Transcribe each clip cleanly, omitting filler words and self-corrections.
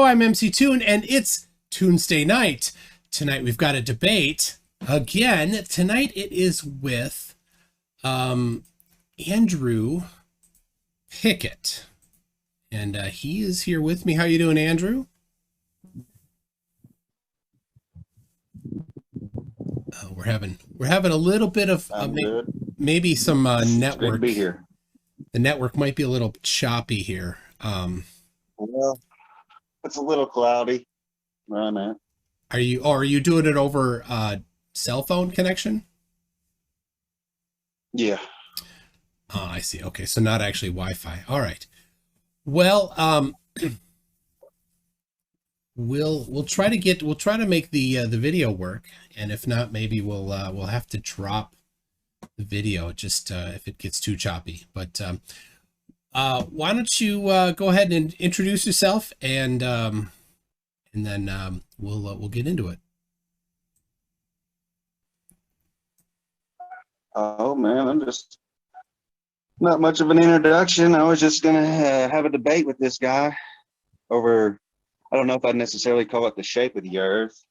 I'm MCToon, and it's Tuesday night. Tonight we've got a debate. Again, tonight it is with Andrew Pickett. And he is here with me. How you doing, Andrew? We're having a little bit of Good. maybe some It's great to network. be here. The network might be a little choppy here. Well, it's a little cloudy where I'm at. Are you doing it over cell phone connection? Yeah. Oh, I see. Okay, so not actually Wi-Fi. All right. Well, we'll try to make the video work, and if not, maybe we'll have to drop the video just if it gets too choppy. But why don't you go ahead and introduce yourself, and then we'll get into it. Oh man, I'm just not much of an introduction. I was just gonna have a debate with this guy over. I don't know if I'd necessarily call it the shape of the Earth.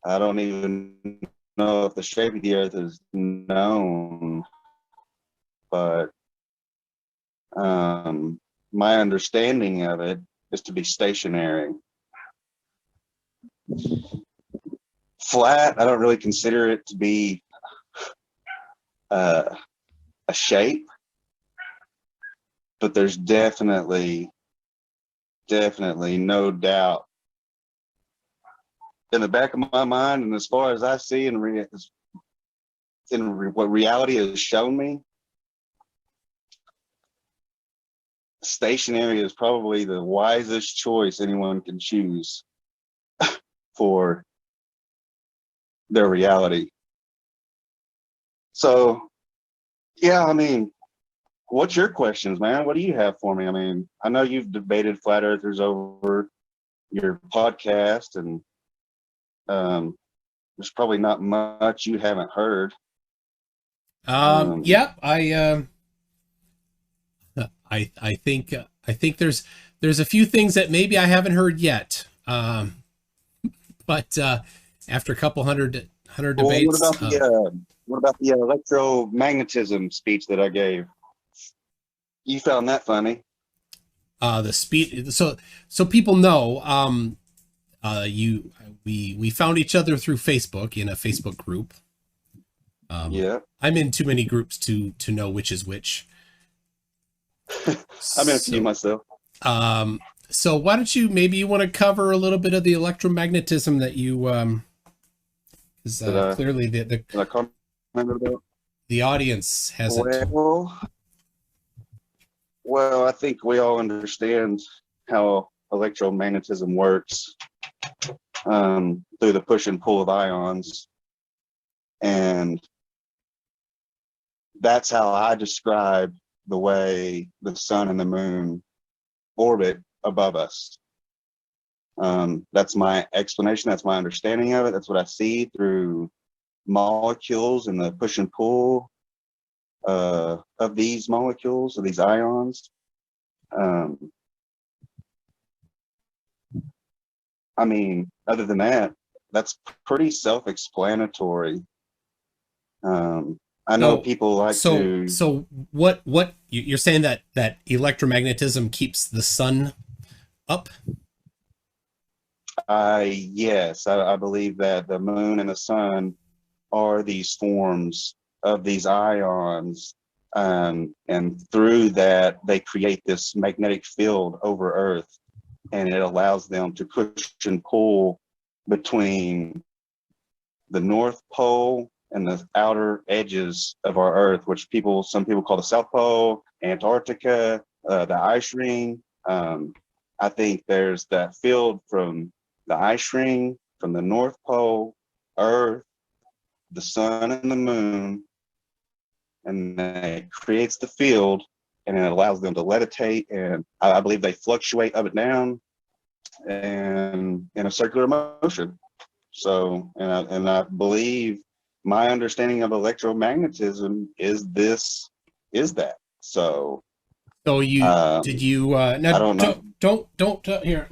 I don't even know if the shape of the Earth is known, but my understanding of it is to be stationary. Flat, I don't really consider it to be a shape, but there's definitely no doubt in the back of my mind, and as far as I see what reality has shown me, stationary is probably the wisest choice anyone can choose for their reality. So, yeah, I mean, what's your questions, man? What do you have for me? I mean, I know you've debated flat earthers over your podcast, and there's probably not much you haven't heard. Yeah, I think there's a few things that maybe I haven't heard yet. But after a couple hundred Well, debates, what about the electromagnetism speech that I gave? You found that funny? the speed. So people know. We found each other through Facebook in a Facebook group. Yeah, I'm in too many groups to know which is which. I'm in a few myself. So why don't you want to cover a little bit of the electromagnetism that you because clearly That I commented about. the audience hasn't. Well, I think we all understand how electromagnetism works through the push and pull of ions, and that's how I describe the way the sun and the moon orbit above us. That's my explanation. That's my understanding of it. That's what I see through molecules and the push and pull of these molecules, of these ions. I mean, other than that, that's pretty self-explanatory. I know people like to. So what you're saying that electromagnetism keeps the sun up? Yes, I believe that the moon and the sun are these forms of these ions, and through that they create this magnetic field over Earth, and it allows them to push and pull between the North Pole and the outer edges of our Earth, which some people call the South Pole, Antarctica, the ice ring. I think there's that field from the ice ring, from the North Pole, Earth, the sun, and the moon, and it creates the field, and it allows them to levitate, and I believe they fluctuate up and down, and in a circular motion. So, and I believe my understanding of electromagnetism is that. So So you did you I now don't know. don't here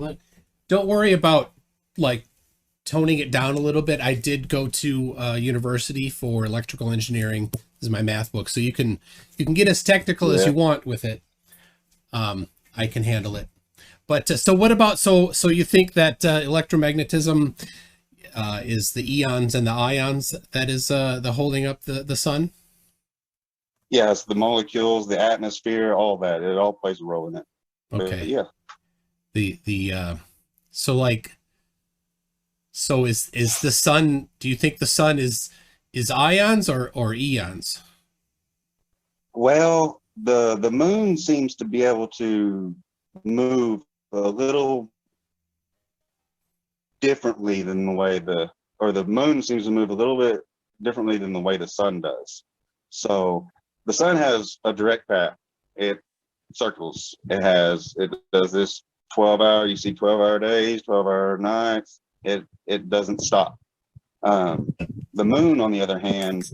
don't worry about like toning it down a little bit. I did go to university for electrical engineering. This is my math book, so you can get as technical as Yeah. you want with it. I can handle it. But so what about so you think that electromagnetism is the eons and the ions that is the holding up the sun? Yes, the molecules, the atmosphere, all that. It all plays a role in it. But Okay. yeah. The so like so is the sun, do you think the sun is ions or eons? Well, the moon seems to be able to move a little differently than the way the moon seems to move a little bit differently than the way the sun does. So the sun has a direct path. It circles. It does this 12-hour, you see 12-hour days, 12-hour nights. It doesn't stop. The moon, on the other hand,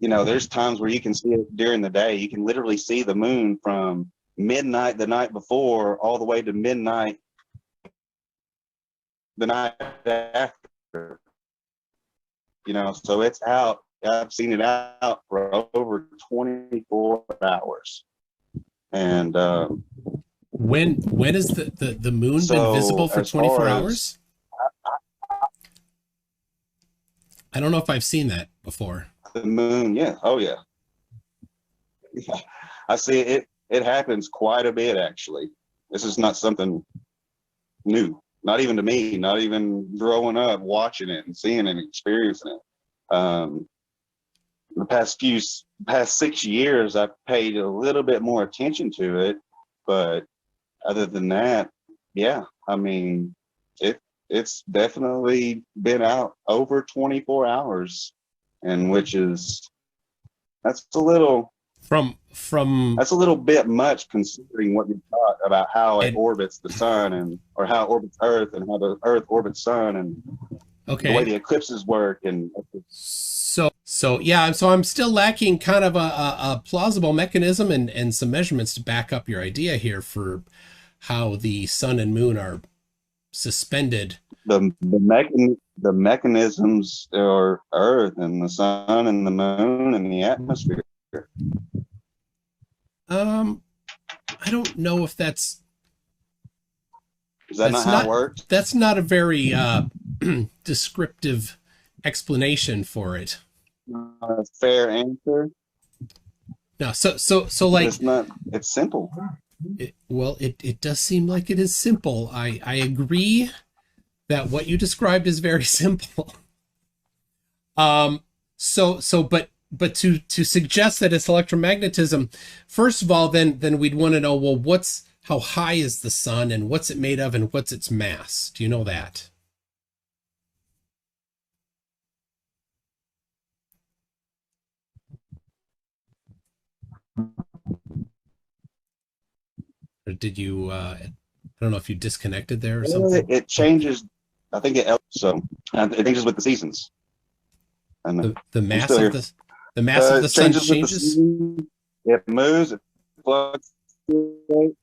there's times where you can see it during the day. You can literally see the moon from midnight the night before all the way to midnight the night after. So it's out. I've seen it out for over 24 hours. And When is the moon been visible for as 24 far hours? I don't know if I've seen that before. the moon, yeah. Oh, yeah. I see it. It happens quite a bit, actually. This is not something new, not even to me, not even growing up watching it and seeing it and experiencing it. The past 6 years, I've paid a little bit more attention to it, but other than that, yeah, I mean, it's definitely been out over 24 hours, and that's a little From that's a little bit much considering what you thought about how it and orbits the sun or how it orbits Earth and how the Earth orbits sun and the way okay. the eclipses work. And So yeah, so I'm still lacking kind of a plausible mechanism and some measurements to back up your idea here for how the sun and moon are suspended. the mechanisms are Earth and the sun and the moon and the atmosphere. I don't know if Is that not that's how it not works? that's not a very descriptive explanation for it. A fair answer. No, so But like it's not. It's simple. it does seem like it is simple. I agree that what you described is very simple. But to suggest that it's electromagnetism, first of all, then we'd want to know, well, how high is the sun and what's it made of and what's its mass? Do you know that? Or did you I don't know if you disconnected there or something. It changes. I think it changes with the seasons. And The I'm mass still of here. the mass of the It sun changes with the changes? seasons. It moves. It fluctuates.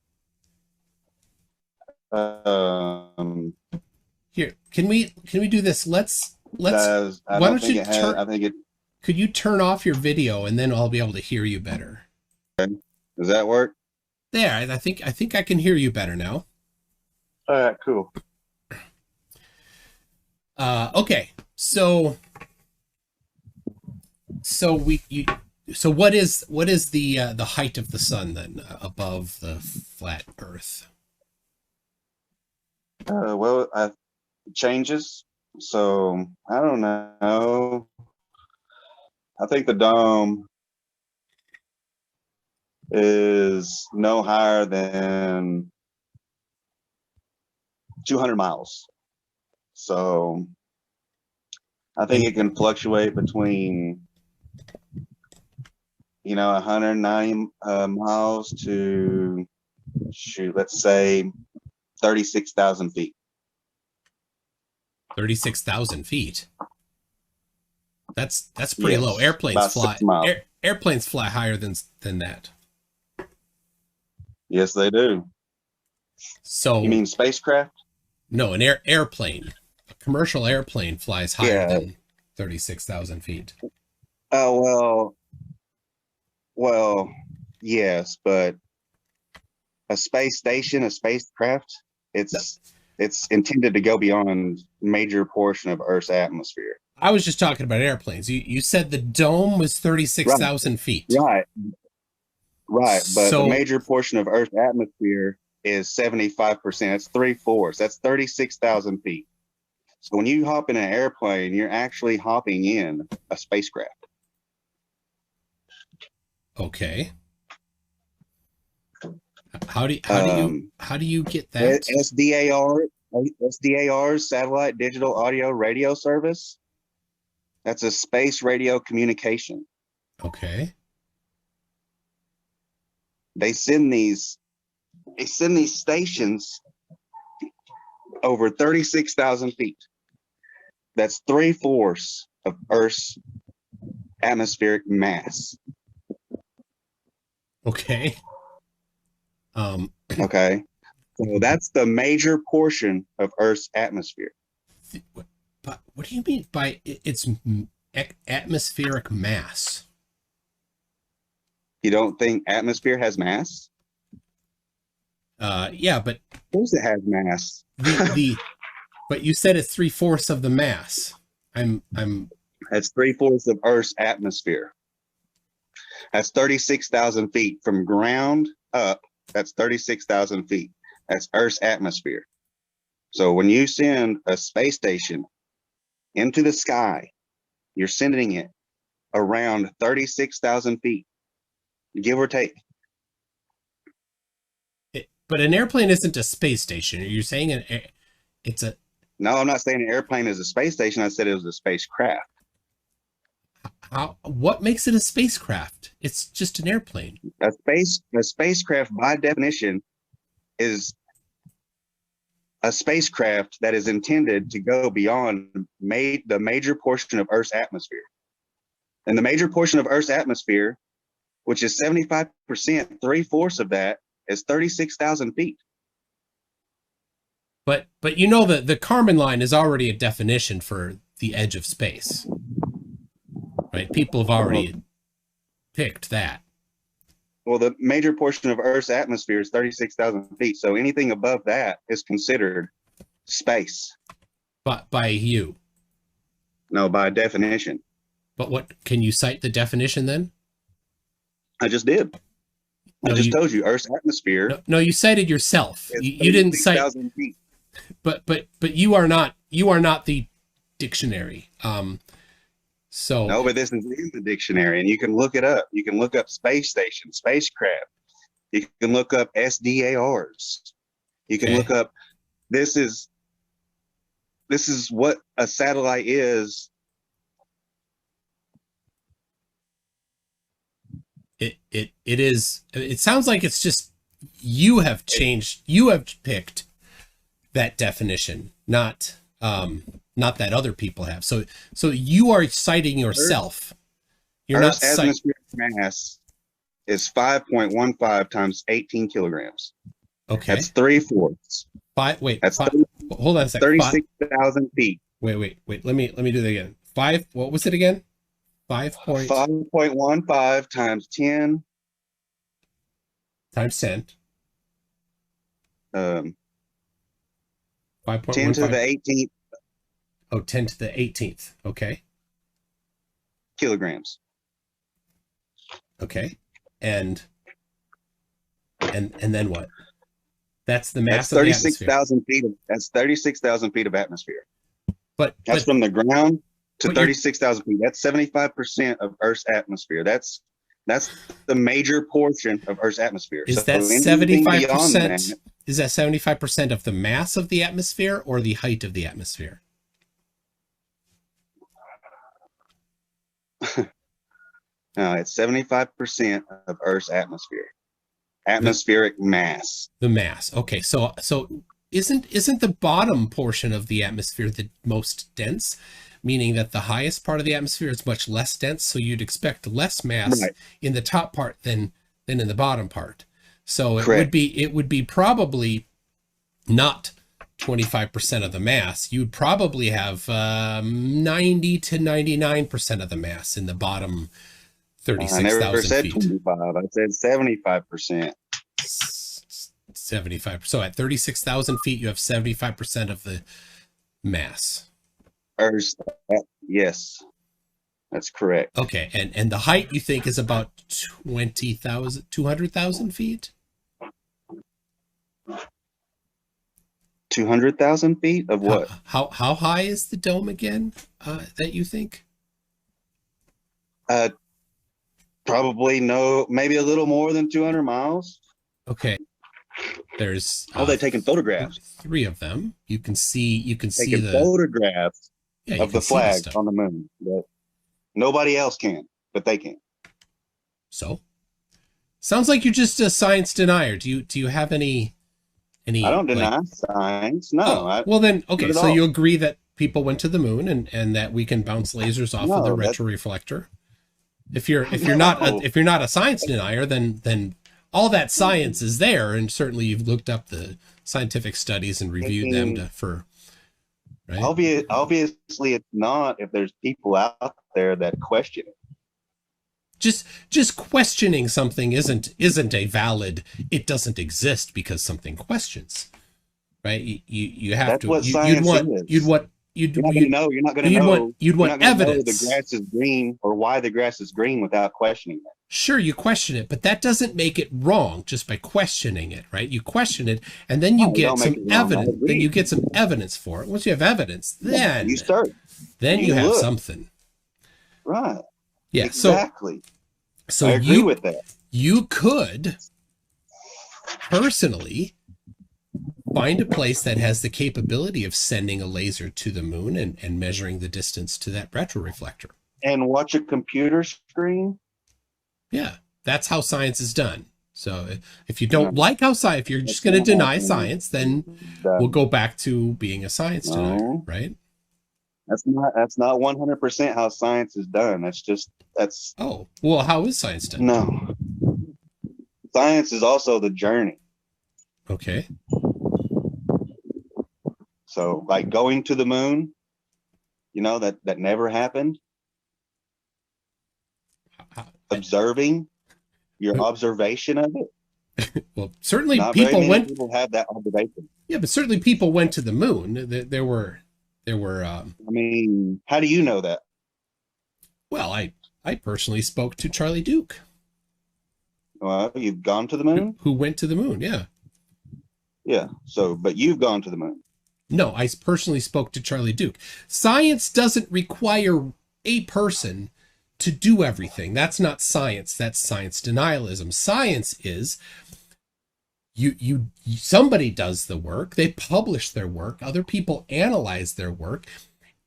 Here, can we do this? Let's Does I why don't don't think you it has. I think it. could you turn off your video and then I'll be able to hear you better. Does that work? There, I think I can hear you better now. All right. Cool. Okay. So what is the height of the sun then above the flat Earth? Well, it changes. So I don't know. I think the dome is no higher than 200 miles. So I think it can fluctuate between 190 miles to let's say 36,000 feet. 36,000 feet. That's pretty Yes, low. Airplanes about fly 6 miles. airplanes fly higher than that. Yes, they do. So You mean spacecraft? No, an airplane. A commercial airplane flies higher Yeah. than 36,000 feet. Oh, well, yes, but a space station, a spacecraft, No, it's intended to go beyond major portion of Earth's atmosphere. I was just talking about airplanes. You said the dome was Right, 36,000 feet. right, right. But the So, major portion of Earth's atmosphere is 75%. That's three-fourths. That's 36,000 feet. So when you hop in an airplane, you're actually hopping in a spacecraft. okay. How do you get that? SDAR, SDAR, satellite digital audio radio service. That's a space radio communication. Okay. They send these stations over 36,000 feet. That's three-fourths of Earth's atmospheric mass. Okay. Okay. So that's the major portion of Earth's atmosphere. But what do you mean by its atmospheric mass? You don't think atmosphere has mass? Yeah, but Of course it has mass. but you said it's 3/4 of the mass. I'm That's three-fourths of Earth's atmosphere. That's 36,000 feet from ground up. That's 36,000 feet. That's Earth's atmosphere. So when you send a space station into the sky, you're sending it around 36,000 feet, give or take. But an airplane isn't a space station. Are you saying it's a No, I'm not saying an airplane is a space station. I said it was a spacecraft. what makes it a spacecraft? It's just an airplane. A spacecraft by definition is a spacecraft that is intended to go beyond the major portion of Earth's atmosphere. And the major portion of Earth's atmosphere, which is 75%, three-fourths of that is 36,000 feet. But you know that the Kármán line is already a definition for the edge of space. Right? People have already picked that. Well, the major portion of Earth's atmosphere is 36,000 feet. So anything above that is considered space. But by you. No, by definition. But what can you cite the definition then? I just did. I just told you Earth's atmosphere. No, you cited yourself. You didn't cite. Feet. But you are not the dictionary. So no, but this is in the dictionary, and you can look it up. You can look up space station, spacecraft. You can look up SDARs. You can look up. This is what a satellite is. It is. It sounds like it's just you have changed. You have picked that definition, not that other people have. So you are citing yourself. You're Earth's not atmospheric mass is 5.15 times 18 kilograms. Okay. That's three-fourths. Hold on a second. 36,000 feet. Wait. Let me do that again. What was it again? 5.15 times 10. Times 10. 5.15. 10 to the 18th. Oh, 10 to the 18th. Okay. Kilograms. Okay. And then what? That's the mass That's of the atmosphere. 36,000 feet. That's 36,000 feet of atmosphere. But that's from the ground to 36,000 feet. That's 75% of Earth's atmosphere. That's the major portion of Earth's atmosphere. Is that 75%? Is that 75% of the mass of the atmosphere or the height of the atmosphere? No, it's 75% of Earth's atmosphere. Atmospheric mass. The mass. Okay, so isn't the bottom portion of the atmosphere the most dense? Meaning that the highest part of the atmosphere is much less dense, so you'd expect less mass in the top part than in the bottom part. So it would be probably not 25% of the mass, you'd probably have 90 to 99% of the mass in the bottom I never 36,000 said feet. 25. I said 75%. 75. So at 36,000 feet, you have 75% of the mass. Yes, that's correct. Okay, and the height you think is about 200,000 feet? 200,000 feet of what? How high is the dome again? That you think? Probably maybe a little more than 200 miles. Okay. There's they're taking photographs. 3 of them. You can see Taking the photographs of the flag stuff on the moon. But nobody else can, but they can. So, sounds like you're just a science denier. Do you have any? I don't deny science. No. Oh, well then, okay. So all. you agree that people went to the moon and that we can bounce lasers off of the retroreflector. If you're not a science denier, then all that science is there, and certainly you've looked up the scientific studies and reviewed them right? Obviously, it's not if there's people out there that question it. Just questioning something isn't a valid. It doesn't exist because something questions, right? You have That's to. What science is. You're not going to know. You'd want evidence. The grass is green, or why the grass is green, without questioning it. Sure, you question it, but that doesn't make it wrong just by questioning it, right? You question it, and then you get some evidence. Then you get some evidence for it. Once you have evidence, then you start. Then you have something. Right. Yeah. Exactly. So I agree with that. You could personally find a place that has the capability of sending a laser to the moon and measuring the distance to that retroreflector. And watch a computer screen? Yeah, that's how science is done. So if you don't like how science, if you're just going to deny science, then we'll go back to being a science denier, right? That's not 100% how science is done. That's. Oh, well, how is science done? No. Science is also the journey. Okay. So, like going to the moon, that never happened. Observing, your observation of it. Well, certainly Not people very many people have that observation. Yeah, but certainly people went to the moon. There were. I mean, how do you know that? Well, I personally spoke to Charlie Duke. Well, you've gone to the moon? Who went to the moon? Yeah. Yeah. So, but you've gone to the moon. No, I personally spoke to Charlie Duke. Science doesn't require a person to do everything. That's not science. That's science denialism. Science is somebody does the work, they publish their work, other people analyze their work.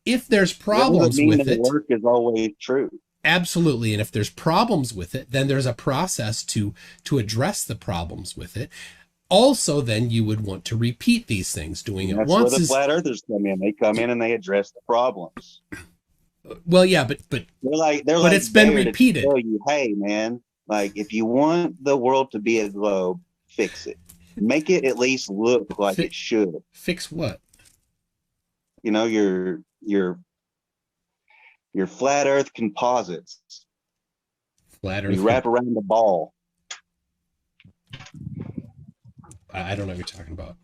If there's problems with it, work is always true. Absolutely. And if there's problems with it, then there's a process to address the problems with it. Also, then you would want to repeat these things. Doing it once is... That's where the flat earthers come in. They come in and they address the problems. Well, yeah, but it's been repeated. Tell you, hey, man, like if you want the world to be a globe, fix it. Make it at least look like it should. Fix what? Your flat Earth composites. Flat Earth. You wrap around the ball. I don't know what you're talking about.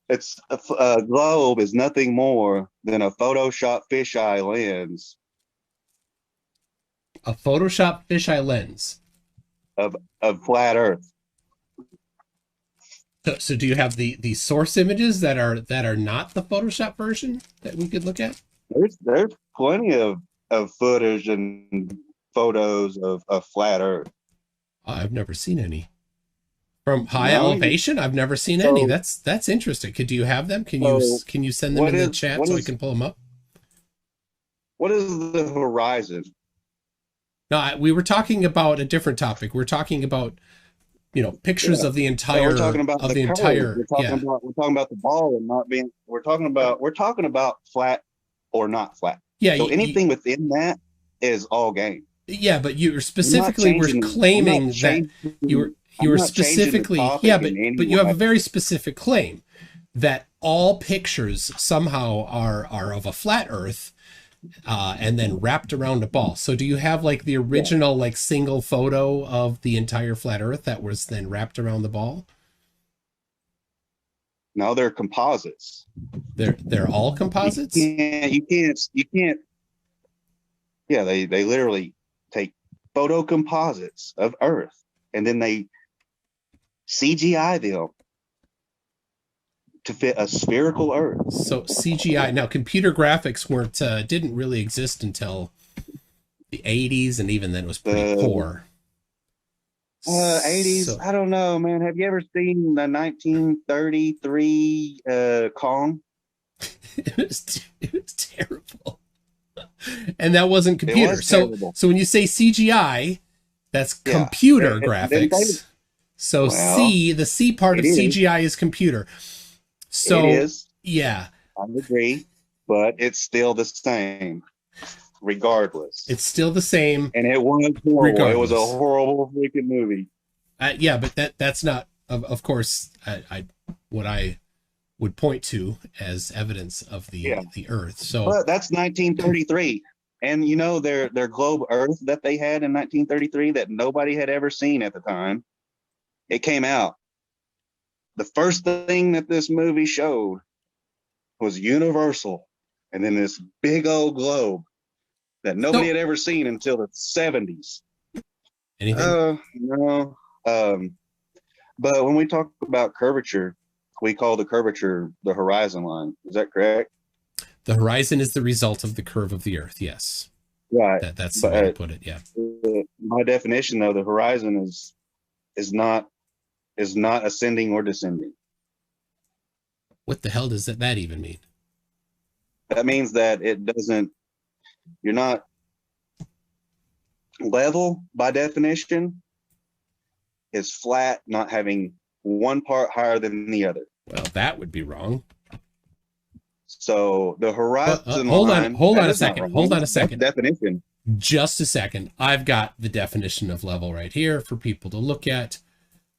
It's a globe is nothing more than a Photoshop fisheye lens. A Photoshop fisheye lens of flat Earth. So do you have the source images that are not the Photoshop version that we could look at? There's plenty of footage and photos of flat Earth. I've never seen any. From high elevation, I've never seen any. That's interesting. Do you have them? Can you send them in the chat so I can pull them up? What is the horizon? No, we were talking about a different topic. We're talking about pictures of the entire. We're talking about We're talking about the ball and not being. We're talking about flat or not flat. Yeah. So anything within that is all game. Yeah, but you specifically were claiming that you were specifically, but you have a very specific claim that all pictures somehow are of a flat Earth, and then wrapped around a ball. So do you have like the original like single photo of the entire flat Earth that was then wrapped around the ball? No, they're composites. They're all composites? You can't. Yeah, they literally take photo composites of Earth and then they CGI them to fit a spherical Earth. So CGI. Now, computer graphics didn't really exist until the 80s, and even then it was pretty poor. 80s. So, I don't know, man. Have you ever seen the 1933 Kong? It was terrible. And that wasn't computer. So when you say CGI, that's computer graphics. So the C part of CGI is computer. So it is. Yeah. I agree, but it's still the same. Regardless, it's still the same, and it was horrible. Regardless. It was a horrible freaking movie. Yeah, but that's not, of course, what I would point to as evidence of the Earth. So, but that's 1933, and you know their globe Earth that they had in 1933 that nobody had ever seen at the time. It came out. The first thing that this movie showed was Universal, and then this big old globe that nobody had ever seen until the 70s. Anything? No. But when we talk about curvature, we call the curvature the horizon line. Is that correct? The horizon is the result of the curve of the Earth. Yes. Right. That's the way to put it. Yeah. My definition, though, the horizon is not ascending or descending. What the hell does that even mean? That means that it doesn't. You're not level by definition. Is flat, not having one part higher than the other. Well, that would be wrong. So the horizon hold line. Hold on a second. Definition. Just a second. I've got the definition of level right here for people to look at.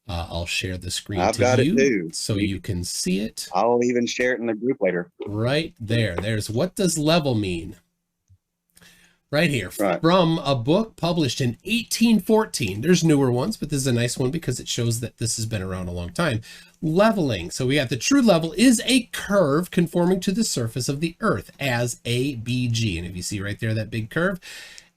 I'll share the screen I've got it too, so you can see it. I'll even share it in the group later. Right there. There's what does level mean? Right here, right. From a book published in 1814. There's newer ones, but this is a nice one because it shows that this has been around a long time. Leveling. So we got the true level is a curve conforming to the surface of the Earth as ABG. And if you see right there, that big curve,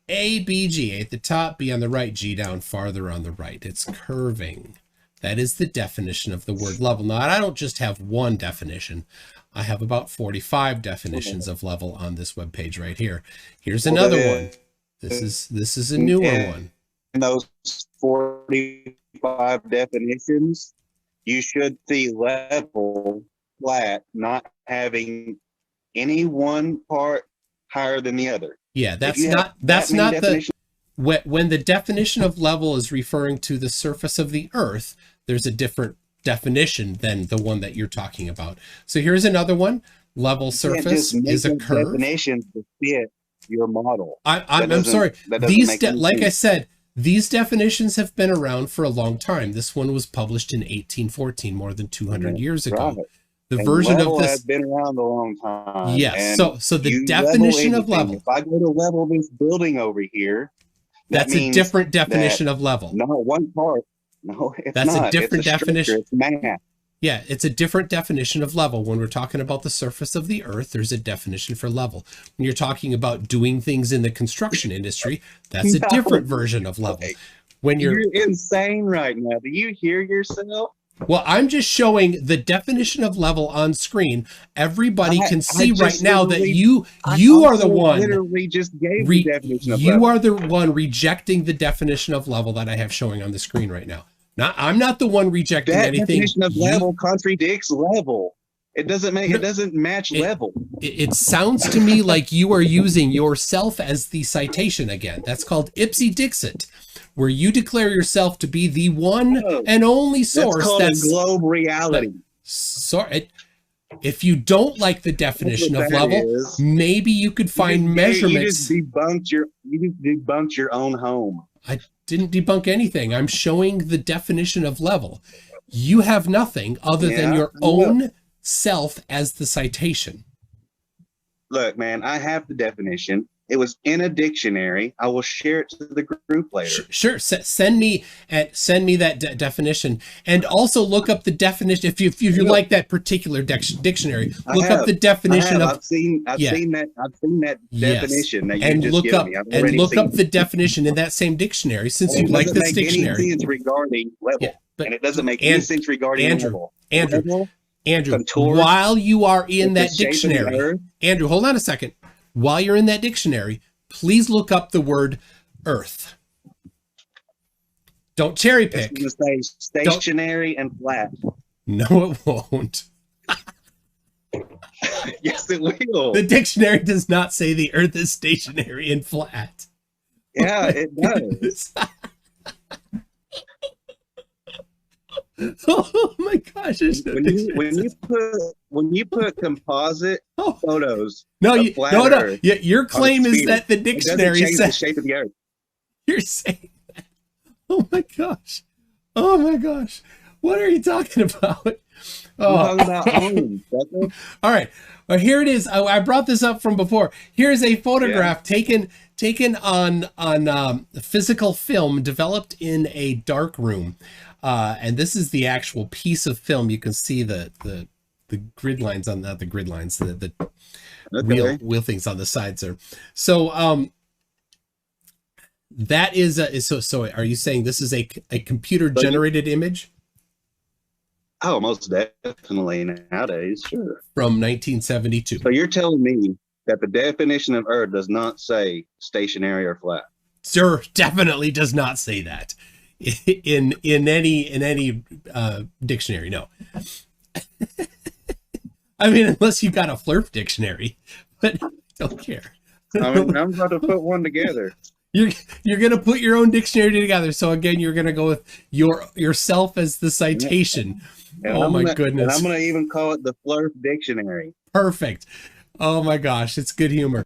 ABG, A at the top, B on the right, G down farther on the right. It's curving. That is the definition of the word level. Now, I don't just have one definition. I have about 45 definitions of level on this webpage right here. Here's another one. This is a newer one. In those 45 definitions, you should see level, flat, not having any one part higher than the other. Yeah, that's not the when the definition of level is referring to the surface of the Earth, there's a different definition than the one that you're talking about. So here's another one. Level surface is a curve. Definition to fit your model. I'm sorry. Like I said, these definitions have been around for a long time. This one was published in 1814, more than 200 years ago. Right. The version of this has been around a long time. Yes. So the definition of level. If I go to level this building over here, that's a different definition of level. Not one part. No, it's that's not. A different definition. It's math. Yeah, it's a different definition of level. When we're talking about the surface of the Earth, there's a definition for level. When you're talking about doing things in the construction industry, that's a different version of level. When you're insane right now. Do you hear yourself? Well, I'm just showing the definition of level on screen. Everybody can see right now that you are the one. Literally just gave the definition of level. You are the one rejecting the definition of level that I have showing on the screen right now. I'm not the one rejecting anything. That definition of level contradicts level. It doesn't match level. It sounds to me like you are using yourself as the citation again. That's called Ipsy Dixit, where you declare yourself to be the one and only source. That's called globe reality. If you don't like the definition of level, maybe you could find measurements. You just debunked your own home. I didn't debunk anything. I'm showing the definition of level. You have nothing other than your own self as the citation? Look, man, I have the definition. It was in a dictionary. I will share it to the group later. Sure. Send me that definition, and also look up the definition if you like that particular dictionary. Look up the definition of. I've seen that definition that you and just look given up me. and look up the definition in that same dictionary, since you like this dictionary. Any sense regarding level, and it doesn't make any sense regarding level. Andrew, while you are in that dictionary, Andrew, hold on a second. While you're in that dictionary, please look up the word Earth. Don't cherry pick. It's going to say stationary and flat. No, it won't. Yes, it will. The dictionary does not say the Earth is stationary and flat. Yeah, it does. Oh my gosh! When you put composite photos. No. Your claim is that the dictionary says the shape of the Earth. You're saying that. Oh my gosh! Oh my gosh! What are you talking about? I'm talking about homes. All right. Well, here it is. I brought this up from before. Here's a photograph taken on physical film, developed in a dark room. And this is the actual piece of film. You can see the grid lines on, not the grid lines, the wheel things on the sides there. So that is so are you saying this is a computer generated image? Oh, most definitely nowadays, sure. From 1972. So you're telling me that the definition of Earth does not say stationary or flat? Sir, definitely does not say that. In any dictionary, no. I mean, unless you got a Flurf dictionary, but I don't care. I mean, I'm about to put one together. You're gonna put your own dictionary together. So again, you're gonna go with yourself as the citation. And my goodness! And I'm gonna even call it the Flurf dictionary. Perfect. Oh my gosh, it's good humor.